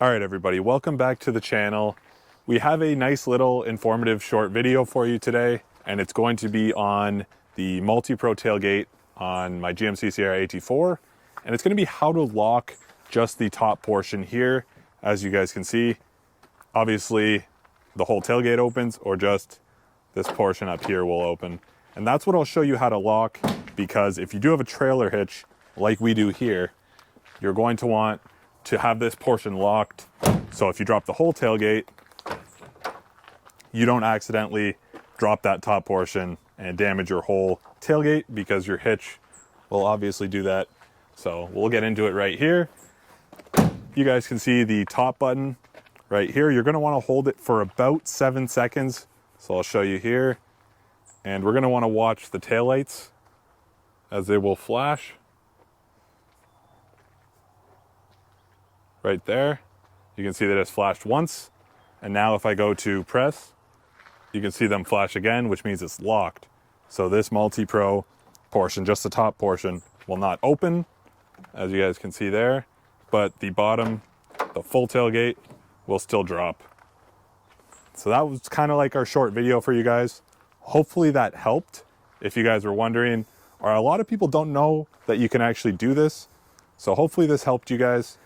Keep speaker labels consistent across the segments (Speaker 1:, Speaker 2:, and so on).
Speaker 1: All right, everybody, welcome back to the channel. We have a nice little informative short video for you today, and it's going to be on the MULTIPRO Tailgate on my GMC Sierra AT4, and it's going to be how to lock just the top portion here. As you guys can see, obviously the whole tailgate opens, or just this portion up here will open. And that's what I'll show you how to lock, because if you do have a trailer hitch like we do here, you're going to want to have this portion locked, so if you drop the whole tailgate, you don't accidentally drop that top portion and damage your whole tailgate, because your hitch will obviously do that. So we'll get into it right here. You guys can see the top button right here. You're going to want to hold it for about 7 seconds. So I'll show you here. And we're going to want to watch the taillights as they will flash. Right there. You can see that it's flashed once. And now if I go to press, you can see them flash again, which means it's locked. So this MULTIPRO portion, just the top portion, will not open, as you guys can see there. But the bottom, the full tailgate, will still drop. So that was kind of like our short video for you guys. Hopefully that helped. If you guys were wondering, or a lot of people don't know that you can actually do this. So hopefully this helped you guys.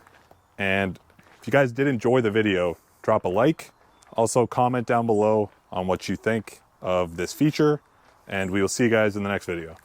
Speaker 1: And if you guys did enjoy the video, drop a like. Also comment down below on what you think of this feature. And we will see you guys in the next video.